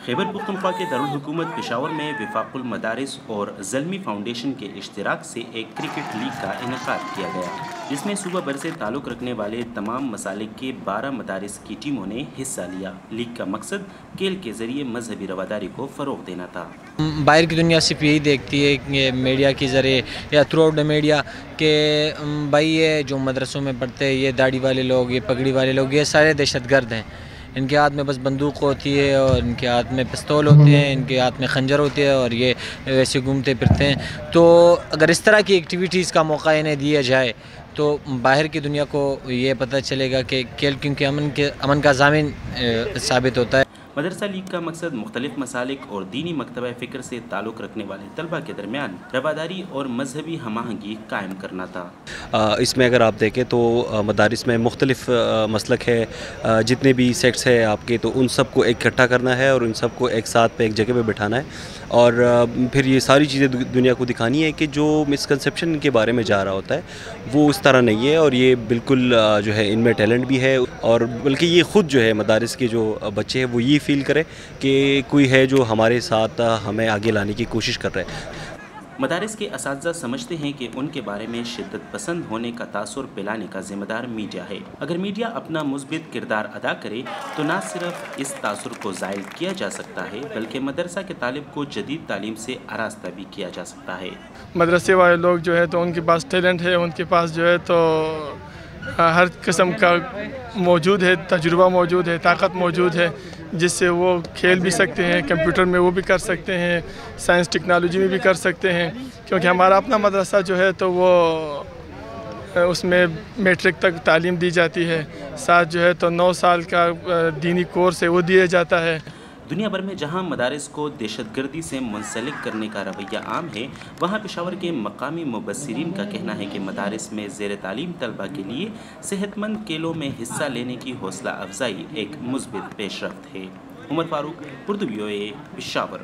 خیبر پختونخوا کے دارالحکومت پشاور میں وفاق المدارس اور زلمی فاؤنڈیشن کے اشتراک سے ایک کرکٹ لیگ کا انعقاد کیا گیا، جس میں صوبہ بھر سے تعلق رکھنے والے تمام مسالک کے 12 مدارس کی ٹیموں نے حصہ لیا۔ لیگ کا مقصد کھیل کے ذریعے مذہبی رواداری کو فروغ دینا تھا۔ باہر کی دنیا صرف یہی دیکھتی ہے کہ میڈیا کے ذریعے یا تھرو آؤٹ دا میڈیا کہ بھائی یہ جو مدرسوں میں پڑھتے ہیں یہ داڑھی والے لوگ، یہ پگڑی والے لوگ، یہ سارے دہشت گرد ہیں۔ ان کے ہاتھ میں بس بندوق ہوتی ہے اور ان کے ہاتھ میں پستول ہوتے ہیں، ان کے ہاتھ میں خنجر ہوتے ہیں اور یہ ویسے گھومتے پھرتے ہیں۔ تو اگر اس طرح کی ایکٹیویٹیز کا موقع انہیں دیا جائے تو باہر کی دنیا کو یہ پتہ چلے گا کہ کھیل کیونکہ امن کا ضامن ثابت ہوتا ہے۔ مدرسہ لیگ کا مقصد مختلف مسالک اور دینی مکتبہ فکر سے تعلق رکھنے والے طلبہ کے درمیان رواداری اور مذہبی ہم آہنگی قائم کرنا تھا۔ اس میں اگر آپ دیکھیں تو مدارس میں مختلف مسلک ہے، جتنے بھی سیکٹس ہیں آپ کے، تو ان سب کو اکٹھا کرنا ہے اور ان سب کو ایک ساتھ پہ ایک جگہ پہ بٹھانا ہے، اور پھر یہ ساری چیزیں دنیا کو دکھانی ہے کہ جو مسکنسیپشن کے بارے میں جا رہا ہوتا ہے وہ اس طرح نہیں ہے، اور یہ بالکل جو ہے ان میں ٹیلنٹ بھی ہے، اور بلکہ یہ خود جو ہے مدارس کے جو بچے ہیں وہ یہ فیل کرے کہ کوئی ہے جو ہمارے ساتھ ہمیں آگے لانے کی کوشش کر رہے ہیں۔ مدارس کے اساتذہ سمجھتے ہیں کہ ان کے بارے میں شدت پسند ہونے کا تاثر پھیلانے کا ذمہ دار میڈیا ہے۔ اگر میڈیا اپنا مثبت کردار ادا کرے تو نہ صرف اس تاثر کو زائل کیا جا سکتا ہے بلکہ مدرسہ کے طالب کو جدید تعلیم سے آراستہ بھی کیا جا سکتا ہے۔ مدرسے والے لوگ جو ہے تو ان کے پاس ٹیلنٹ ہے، ان کے پاس جو ہے تو ہر قسم کا موجود ہے، تجربہ موجود ہے، طاقت موجود ہے، جس سے وہ کھیل بھی سکتے ہیں، کمپیوٹر میں وہ بھی کر سکتے ہیں، سائنس ٹیکنالوجی میں بھی کر سکتے ہیں، کیونکہ ہمارا اپنا مدرسہ جو ہے تو وہ اس میں میٹرک تک تعلیم دی جاتی ہے، ساتھ جو ہے تو 9 سال کا دینی کورس ہے وہ دیا جاتا ہے۔ دنیا بھر میں جہاں مدارس کو دہشت گردی سے منسلک کرنے کا رویہ عام ہے، وہاں پشاور کے مقامی مبصرین کا کہنا ہے کہ مدارس میں زیر تعلیم طلبہ کے لیے صحت مند کھیلوں میں حصہ لینے کی حوصلہ افزائی ایک مثبت پیش رفت ہے۔ عمر فاروق، اردو VOA، پشاور۔